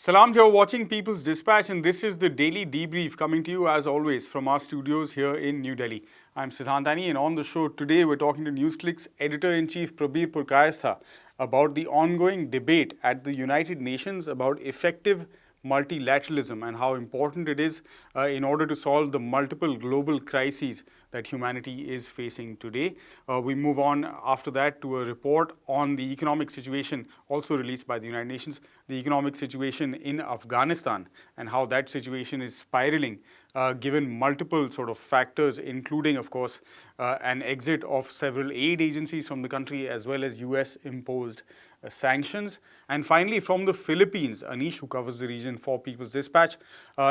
Salam, you're watching People's Dispatch, and this is the daily debrief coming to you as always from our studios here in New Delhi. I'm Siddhantani, and on the show today we're talking to NewsClick's editor-in-chief Prabir Purkayastha about the ongoing debate at the United Nations about effective multilateralism and how important it is in order to solve the multiple global crises that humanity is facing today. We move on after that to a report on the economic situation also released by the United Nations, the economic situation in Afghanistan and how that situation is spiraling given multiple sort of factors, including, of course, an exit of several aid agencies from the country as well as US imposed sanctions. And finally, from the Philippines, Anish, who covers the region for People's Dispatch,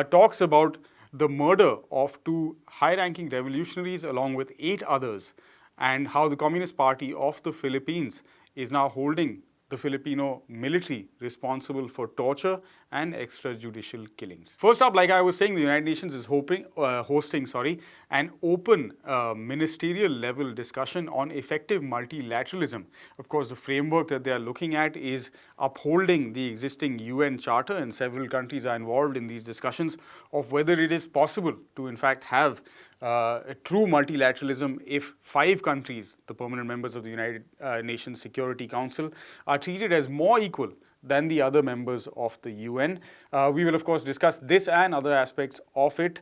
talks about the murder of two high-ranking revolutionaries along with 8 others and how the Communist Party of the Philippines is now holding the Filipino military responsible for torture and extrajudicial killings. First up, like I was saying, the United Nations is hosting an open ministerial level discussion on effective multilateralism. Of course, the framework that they are looking at is upholding the existing UN Charter, and several countries are involved in these discussions of whether it is possible to in fact have a true multilateralism if 5 countries, the permanent members of the United Nations Security Council, are treated as more equal than the other members of the UN. We will, of course, discuss this and other aspects of it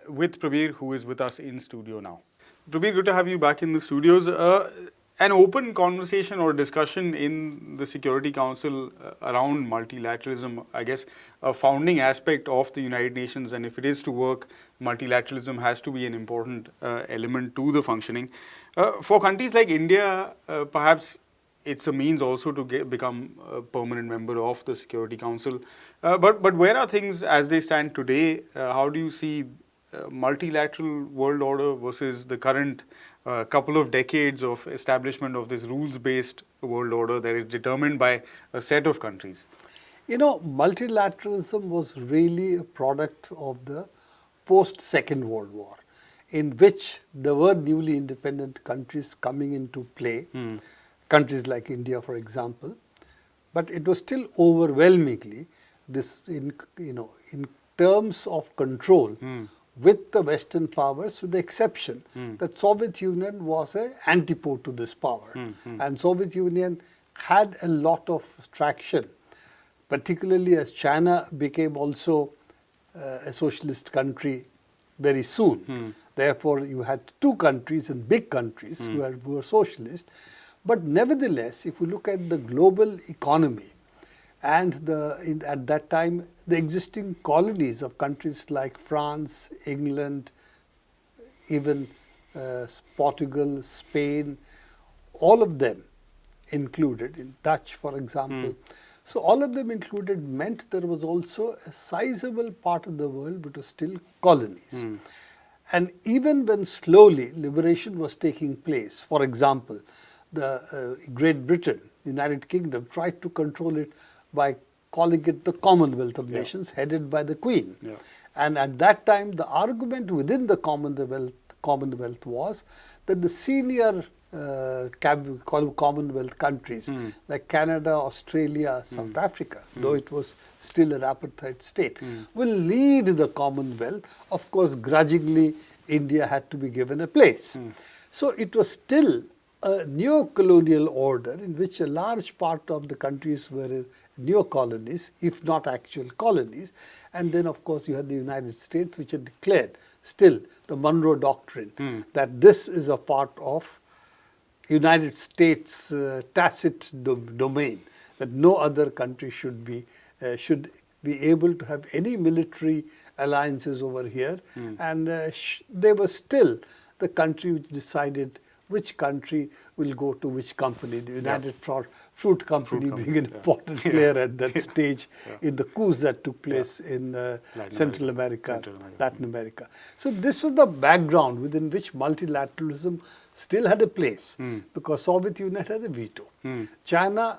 with Prabir, who is with us in studio now. Prabir, good to have you back in the studios. An open conversation or discussion in the Security Council around multilateralism, I guess, a founding aspect of the United Nations, and if it is to work, multilateralism has to be an important element to the functioning. For countries like India, perhaps it's a means also to become a permanent member of the Security Council. But where are things as they stand today? How do you see multilateral world order versus the current couple of decades of establishment of this rules-based world order that is determined by a set of countries? You know, multilateralism was really a product of the post-Second World War, in which there were newly independent countries coming into play, countries like India, for example, but it was still overwhelmingly in terms of control with the Western powers, with the exception that Soviet Union was an antipode to this power. And Soviet Union had a lot of traction, particularly as China became also a socialist country very soon. Therefore, you had 2 countries and big countries who were socialist. But nevertheless, if you look at the global economy, and at that time, the existing colonies of countries like France, England, even Portugal, Spain, all of them included, in Dutch, for example. So all of them included meant there was also a sizable part of the world which was still colonies. And even when slowly liberation was taking place, for example, the Great Britain, United Kingdom, tried to control it by calling it the Commonwealth of Nations, headed by the Queen. And at that time, the argument within the Commonwealth was that the senior Commonwealth countries like Canada, Australia, South Africa, though it was still an apartheid state, will lead the Commonwealth. Of course, grudgingly, India had to be given a place. So it was still a neo-colonial order in which a large part of the countries were neo-colonies, if not actual colonies. And then, of course, you had the United States, which had declared still the Monroe Doctrine, that this is a part of United States tacit domain, that no other country should be able to have any military alliances over here. And they were still the country which decided which country will go to which company. The United Fruit Company being an important player at that stage in the coups that took place in Latin America. So this is the background within which multilateralism still had a place, because Soviet Union had a veto. China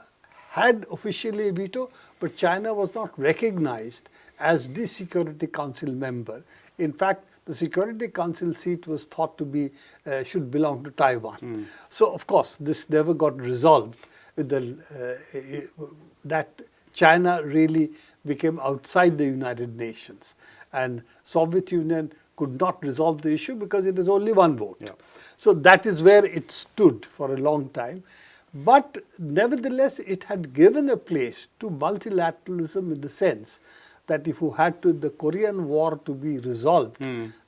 had officially a veto, but China was not recognized as the Security Council member. In fact, the Security Council seat was thought to be, should belong to Taiwan. So, of course, this never got resolved with that China really became outside the United Nations, and Soviet Union could not resolve the issue because it is only one vote. Yeah. So that is where it stood for a long time. But nevertheless, it had given a place to multilateralism in the sense that if you had the Korean War to be resolved,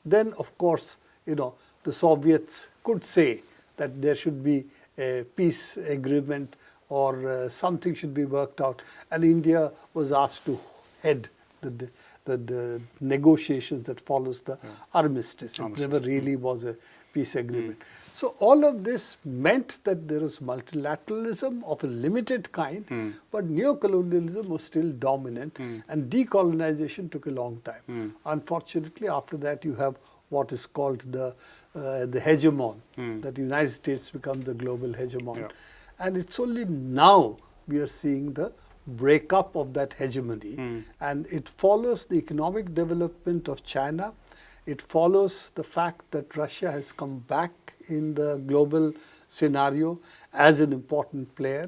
then of course, the Soviets could say that there should be a peace agreement or something should be worked out, and India was asked to head the negotiations that follows the armistice. It never really was a peace agreement. So all of this meant that there was multilateralism of a limited kind, but neocolonialism was still dominant, and decolonization took a long time. Unfortunately, after that you have what is called the hegemon, that the United States becomes the global hegemon. Yeah. And it's only now we are seeing the breakup of that hegemony, and it follows the economic development of China. It follows the fact that Russia has come back in the global scenario as an important player,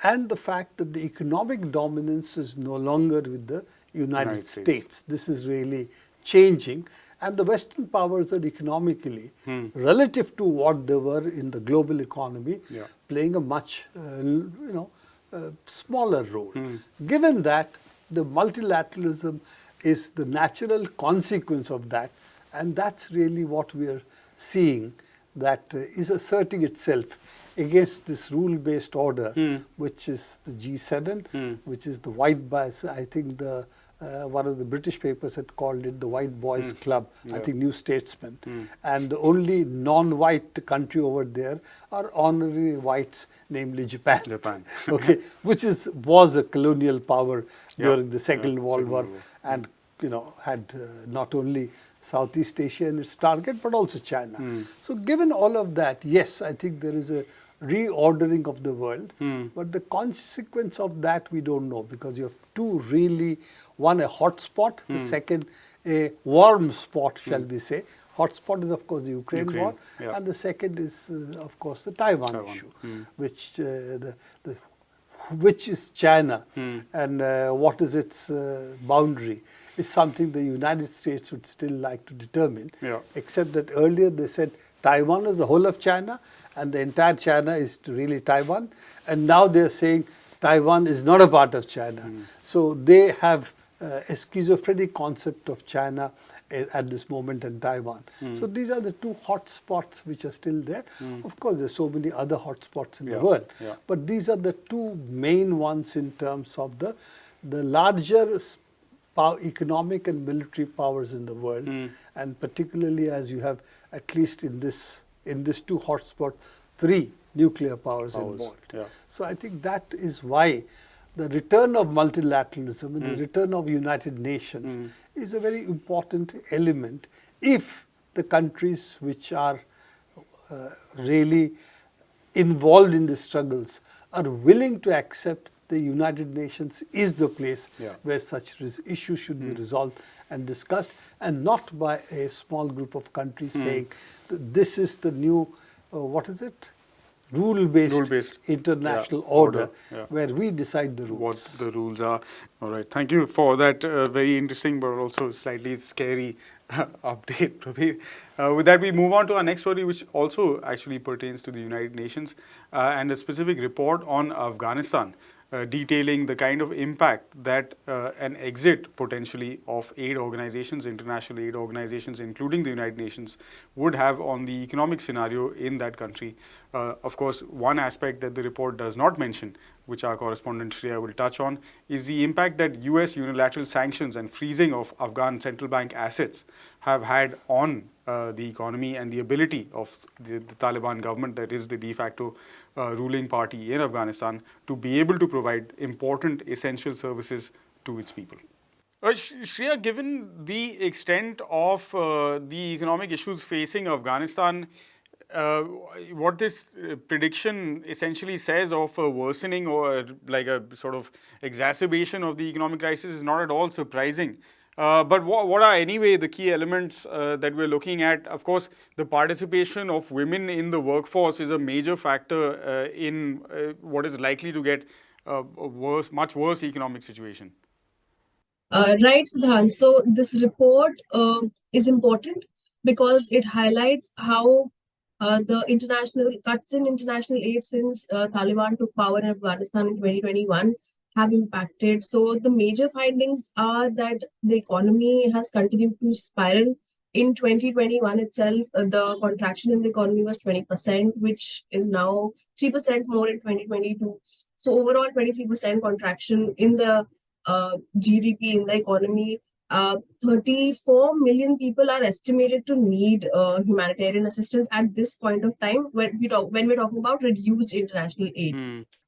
and the fact that the economic dominance is no longer with the United States. This is really changing, and the Western powers are economically, relative to what they were in the global economy, playing a much smaller role. Given that, the multilateralism is the natural consequence of that, and that's really what we are seeing, that is asserting itself against this rule-based order, which is the G7, which is the white boys. I think one of the British papers had called it the White Boys Club, I think New Statesman. And the only non-white country over there are honorary whites, namely Japan. Okay, which was a colonial power during the Second World War, and had not only Southeast Asia in its target, but also China. So given all of that, yes, I think there is a reordering of the world, but the consequence of that we don't know, because you have two really, one a hot spot, the second a warm spot, shall we say. Hot spot is of course the Ukraine war, and the second is of course the Taiwan issue, which is China, and what is its boundary is something the United States would still like to determine, except that earlier they said Taiwan is the whole of China and the entire China is really Taiwan, and now they are saying Taiwan is not a part of China. So they have a schizophrenic concept of China at this moment in Taiwan. So these are the two hot spots which are still there. Of course, there are so many other hot spots in the world, but these are the two main ones in terms of the larger economic and military powers in the world, and particularly as you have, at least in this two hotspots, 3 nuclear powers involved. So I think that is why the return of multilateralism and the return of United Nations is a very important element if the countries which are really involved in the struggles are willing to accept the United Nations is the place where such issues should be resolved and discussed, and not by a small group of countries saying that this is the new, rule-based international order where we decide the rules. What the rules are. All right. Thank you for that very interesting but also slightly scary update, Prabir. With that, we move on to our next story, which also actually pertains to the United Nations and a specific report on Afghanistan. Detailing the kind of impact that an exit potentially of aid organizations, international aid organizations, including the United Nations, would have on the economic scenario in that country. Of course, one aspect that the report does not mention, which our correspondent Shreya will touch on, is the impact that US unilateral sanctions and freezing of Afghan central bank assets have had on the economy and the ability of the Taliban government, that is the de facto ruling party in Afghanistan, to be able to provide important essential services to its people. Shreya, given the extent of the economic issues facing Afghanistan, what this prediction essentially says of a worsening or like a sort of exacerbation of the economic crisis is not at all surprising. But what are anyway the key elements that we're looking at? Of course, the participation of women in the workforce is a major factor in what is likely to get much worse economic situation. Right, Siddhant. So this report is important because it highlights how the international cuts in international aid since Taliban took power in Afghanistan in 2021 have impacted. So the major findings are that the economy has continued to spiral. In 2021 itself, the contraction in the economy was 20%, which is now 3% more in 2022. So overall, 23% contraction in the GDP in the economy. 34 million people are estimated to need humanitarian assistance at this point of time when we're talking about reduced international aid.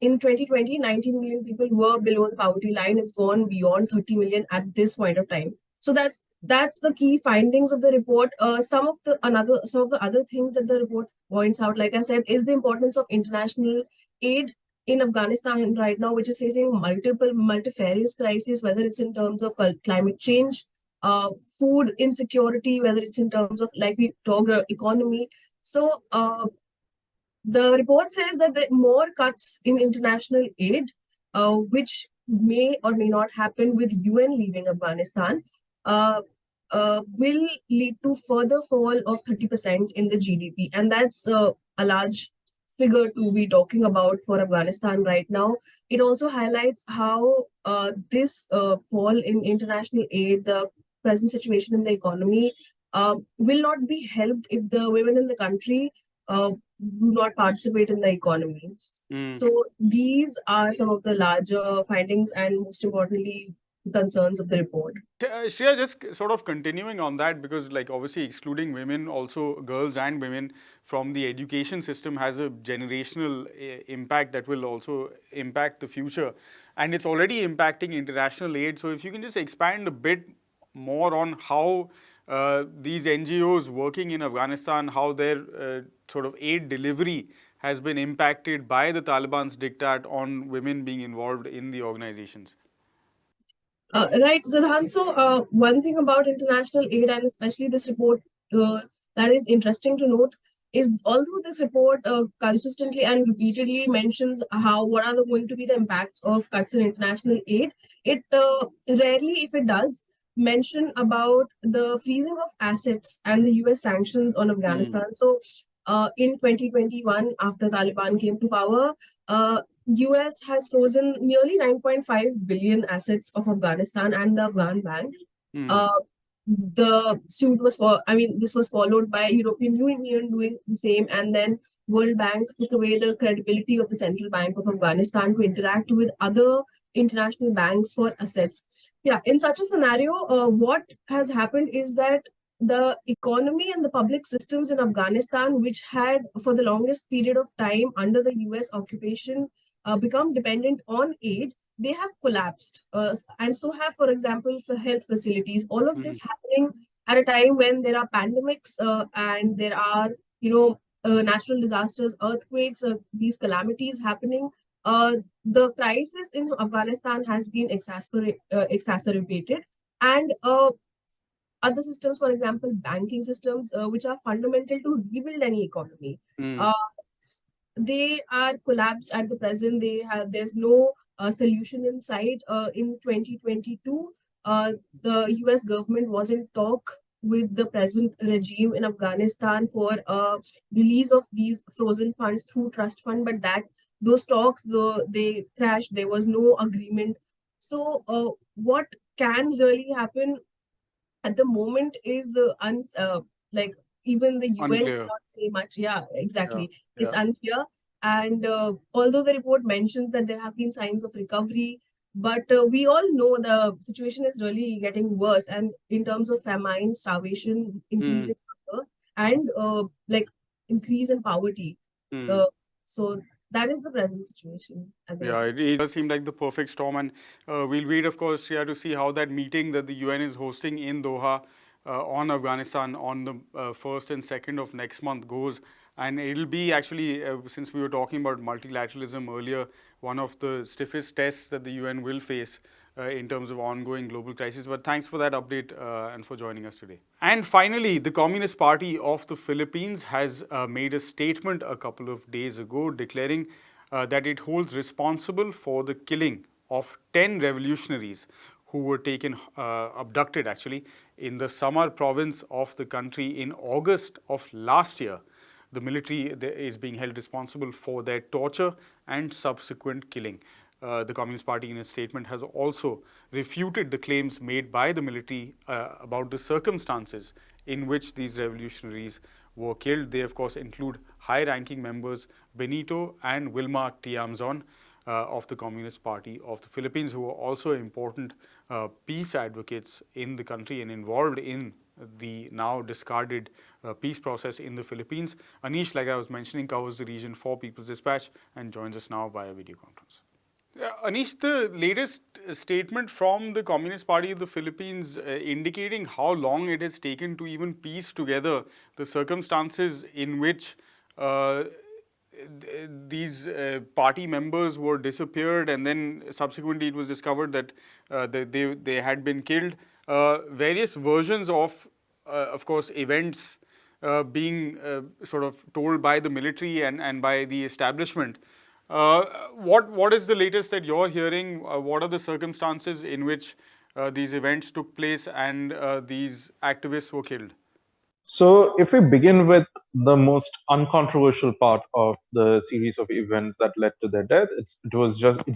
In 2020, 19 million people were below the poverty line. It's gone beyond 30 million at this point of time. So that's the key findings of the report. Some of the other things that the report points out, like I said, is the importance of international aid in Afghanistan right now, which is facing multifarious crises, whether it's in terms of climate change, food insecurity, whether it's in terms of, like we talked, economy. So the report says that the more cuts in international aid, which may or may not happen with UN leaving Afghanistan, will lead to further fall of 30% in the GDP. And that's a large figure to be talking about for Afghanistan right now. It also highlights how this fall in international aid, the present situation in the economy, will not be helped if the women in the country do not participate in the economy. So these are some of the larger findings and, most importantly, concerns of the report. Shreya, just sort of continuing on that, because like obviously excluding women, also girls and women from the education system has a generational impact that will also impact the future, and it's already impacting international aid. So if you can just expand a bit more on how these NGOs working in Afghanistan, how their sort of aid delivery has been impacted by the Taliban's diktat on women being involved in the organizations. Right, Siddhant. So one thing about international aid, and especially this report, that is interesting to note, is although this report consistently and repeatedly mentions what are going to be the impacts of cuts in international aid, it rarely, if it does, mention about the freezing of assets and the US sanctions on Afghanistan. So in 2021, after Taliban came to power, US has frozen nearly 9.5 billion assets of Afghanistan and the Afghan bank. The suit was this was followed by European Union doing the same, and then World Bank took away the credibility of the Central Bank of Afghanistan to interact with other international banks for assets. Yeah, in such a scenario, what has happened is that the economy and the public systems in Afghanistan, which had for the longest period of time under the US occupation become dependent on aid, they have collapsed. And so have, for example, for health facilities. All of this happening at a time when there are pandemics and there are, natural disasters, earthquakes, these calamities happening. The crisis in Afghanistan has been exacerbated. And other systems, for example, banking systems, which are fundamental to rebuild any economy, they are collapsed at the present. There's no solution in sight. In 2022, the US government was in talk with the present regime in Afghanistan for release of these frozen funds through trust fund, but those talks, they crashed. There was no agreement. So what can really happen at the moment is like even the UN cannot say much. Yeah, exactly. It's unclear. And although the report mentions that there have been signs of recovery, but we all know the situation is really getting worse. And in terms of famine, starvation, increasing hunger, and increase in poverty. So that is the present situation. It does seem like the perfect storm, and we'll wait, of course, here to see how that meeting that the UN is hosting in Doha on Afghanistan on the 1st and 2nd of next month goes. And it'll be actually, since we were talking about multilateralism earlier, one of the stiffest tests that the UN will face in terms of ongoing global crisis. But thanks for that update and for joining us today. And finally, the Communist Party of the Philippines has made a statement a couple of days ago declaring that it holds responsible for the killing of 10 revolutionaries who were taken, abducted actually, in the Samar province of the country in August of last year. The military is being held responsible for their torture and subsequent killing. The Communist Party, in a statement, has also refuted the claims made by the military about the circumstances in which these revolutionaries were killed. They, of course, include high-ranking members Benito and Wilma Tiamzon of the Communist Party of the Philippines, who are also important peace advocates in the country and involved in the now discarded peace process in the Philippines. Anish, like I was mentioning, covers the region for People's Dispatch and joins us now via video conference. Anish, the latest statement from the Communist Party of the Philippines indicating how long it has taken to even piece together the circumstances in which these party members were disappeared, and then subsequently it was discovered that they had been killed. Various versions of course, events being sort of told by the military and by the establishment. What is the latest that you're hearing? What are the circumstances in which these events took place and these activists were killed? So, if we begin with the most uncontroversial part of the series of events that led to their death, it's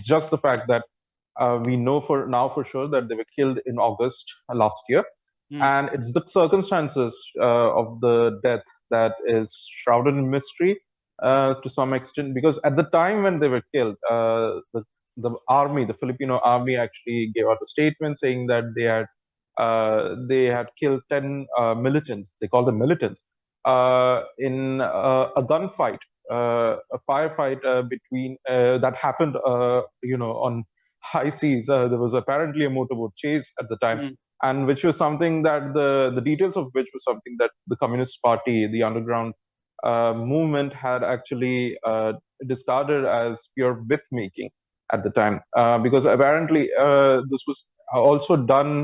just the fact that we know for sure that they were killed in August last year, and it's the circumstances of the death that is shrouded in mystery to some extent, because at the time when they were killed, the Filipino army, actually gave out a statement saying that they had killed 10 militants. They call them militants in a gunfight, a firefight between that happened, on high seas. There was apparently a motorboat chase at the time, and which was something that the details of which was something that the Communist Party, the underground movement, had actually discarded as pure myth making at the time, because apparently this was also done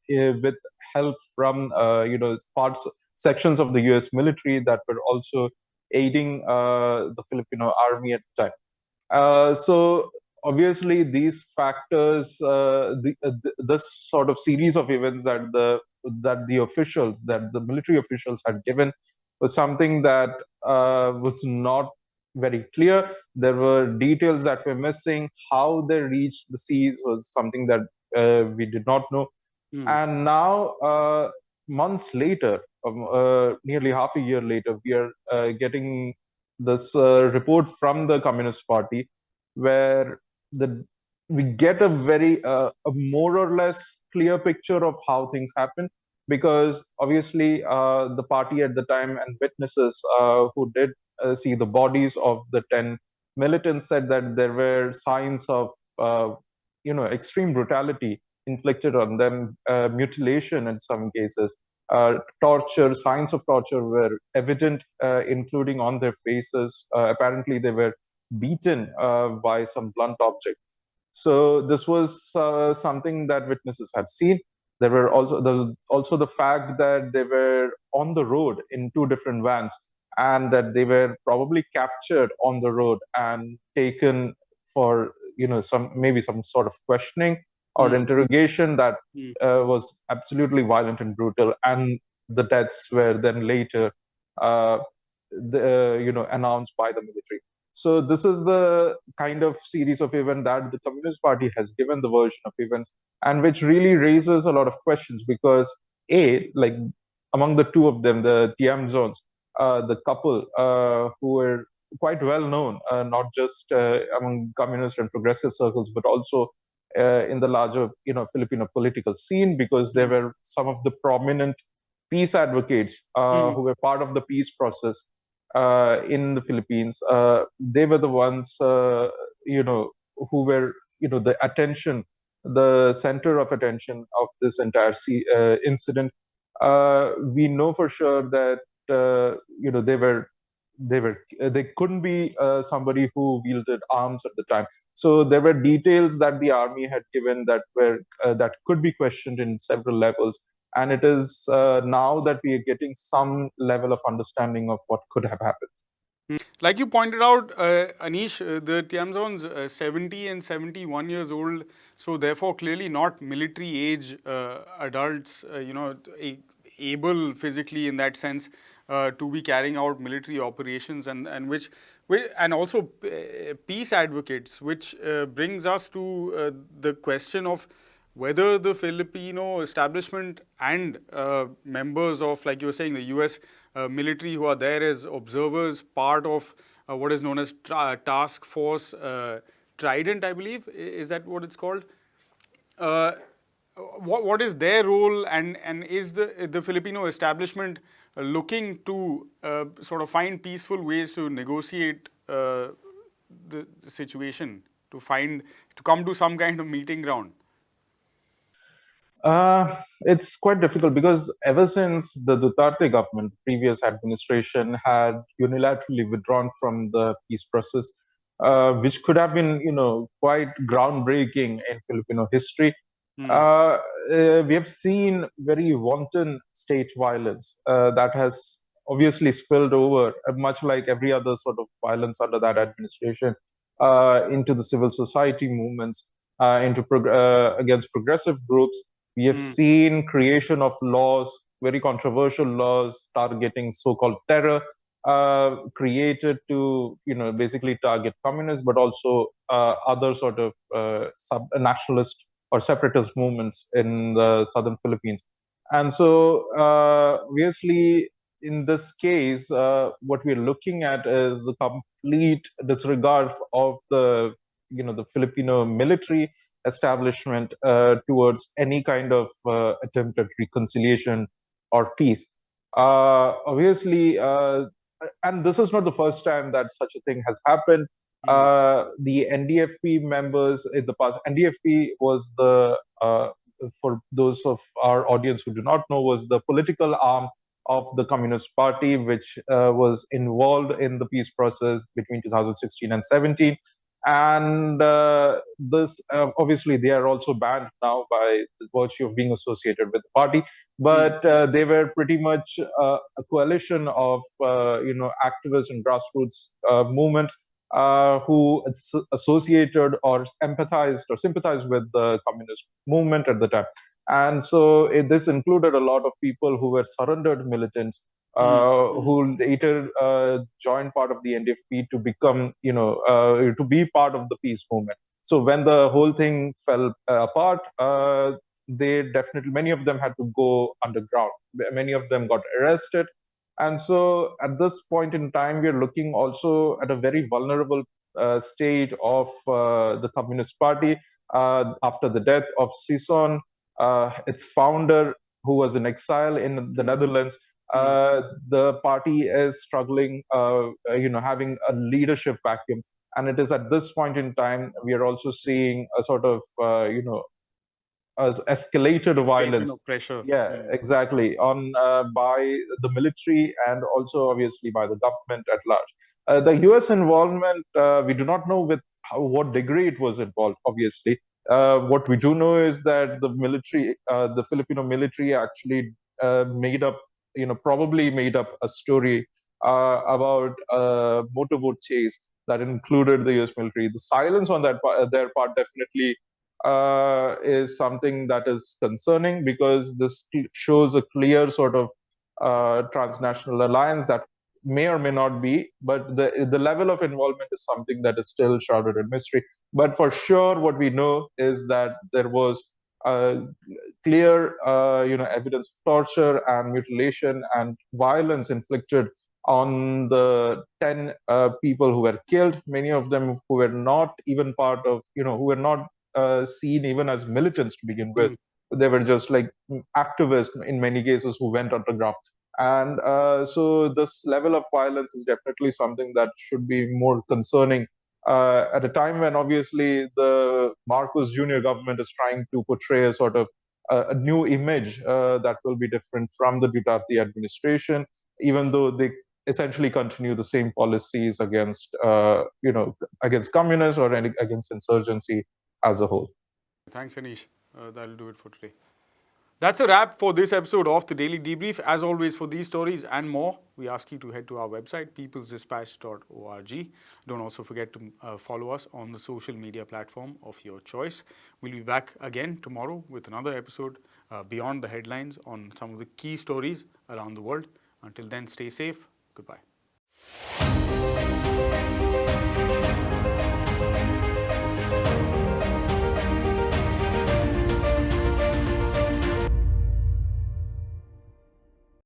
with help from sections of the U.S. military that were also aiding the Filipino army at the time. So obviously, these factors, this sort of series of events that the military officials had given, was something that was not very clear. There were details that were missing. How they reached the seas was something that we did not know. And now, months later, nearly half a year later, we are getting this report from the Communist Party, where we get a very a more or less clear picture of how things happen, because obviously the party at the time and witnesses who did see the bodies of the 10 militants said that there were signs of extreme brutality inflicted on them, mutilation in some cases, torture. Signs of torture were evident, including on their faces. Apparently, they were beaten by some blunt object. So this was something that witnesses had seen. There was also the fact that they were on the road in two different vans, and that they were probably captured on the road and taken for some sort of questioning or interrogation that was absolutely violent and brutal, and the deaths were then later announced by the military. So this is the kind of series of events that the Communist Party has given the version of events, and which really raises a lot of questions, because like among the two of them, the Tiamzones, the couple who were quite well known, not just among communist and progressive circles, but also in the larger Filipino political scene, because they were some of the prominent peace advocates who were part of the peace process in the Philippines. They were the ones who were the attention, the center of attention of this entire incident. We know for sure that they couldn't be somebody who wielded arms at the time. So there were details that the army had given that could be questioned in several levels, and it is now that we are getting some level of understanding of what could have happened. Like you pointed out, Anish, the Tianzons 70 and 71 years old, so therefore clearly not military age adults, able physically in that sense to be carrying out military operations, and and also peace advocates, which brings us to the question of whether the Filipino establishment and members of, like you were saying, the US military who are there as observers, part of what is known as Task Force Trident, I believe. Is that what it's called? What is their role, and is the Filipino establishment looking to sort of find peaceful ways to negotiate the situation, to come to some kind of meeting ground? It's quite difficult because ever since the Duterte government, previous administration, had unilaterally withdrawn from the peace process, which could have been, quite groundbreaking in Filipino history. We have seen very wanton state violence that has obviously spilled over, much like every other sort of violence under that administration, into the civil society movements, against progressive groups. We have seen creation of laws, very controversial laws targeting so-called terror, created to basically target communists, but also other sort of sub-nationalist or separatist movements in the southern Philippines. And so, obviously, in this case, what we're looking at is the complete disregard of the Filipino military establishment towards any kind of attempt at reconciliation or peace. Obviously, and this is not the first time that such a thing has happened. The NDFP members in the past, NDFP was for those of our audience who do not know, was the political arm of the Communist Party, which was involved in the peace process between 2016 and 17. And this obviously they are also banned now by the virtue of being associated with the party, but they were pretty much a coalition of activists and grassroots movements who associated or empathized or sympathized with the communist movement at the time. And so this included a lot of people who were surrendered militants who later joined part of the NDFP to become, to be part of the peace movement. So when the whole thing fell apart, many of them had to go underground. Many of them got arrested. And so at this point in time, we're looking also at a very vulnerable state of the Communist Party after the death of Sison, its founder, who was in exile in the Netherlands. The party is struggling, having a leadership vacuum. And it is at this point in time, we are also seeing a sort of, escalated violence. Of pressure. Yeah, exactly. By the military and also obviously by the government at large. The US involvement, we do not know what degree it was involved, obviously. What we do know is that the military, the Filipino military actually probably made up a story about a motorboat chase that included the US military. The silence on their part definitely is something that is concerning, because this shows a clear sort of transnational alliance that may or may not be, but the level of involvement is something that is still shrouded in mystery. But for sure, what we know is that there was clear, evidence of torture and mutilation and violence inflicted on the 10 people who were killed, many of them who were not even part of, who were not seen even as militants to begin with. They were just like activists in many cases who went underground. And so this level of violence is definitely something that should be more concerning at a time when obviously the Marcos Jr. government is trying to portray a sort of a new image that will be different from the Duterte administration, even though they essentially continue the same policies against, against communists or against insurgency as a whole. Thanks, Anish. That'll do it for today. That's a wrap for this episode of the Daily Debrief. As always, for these stories and more, we ask you to head to our website, peoplesdispatch.org. Don't also forget to follow us on the social media platform of your choice. We'll be back again tomorrow with another episode beyond the headlines on some of the key stories around the world. Until then, stay safe. Goodbye.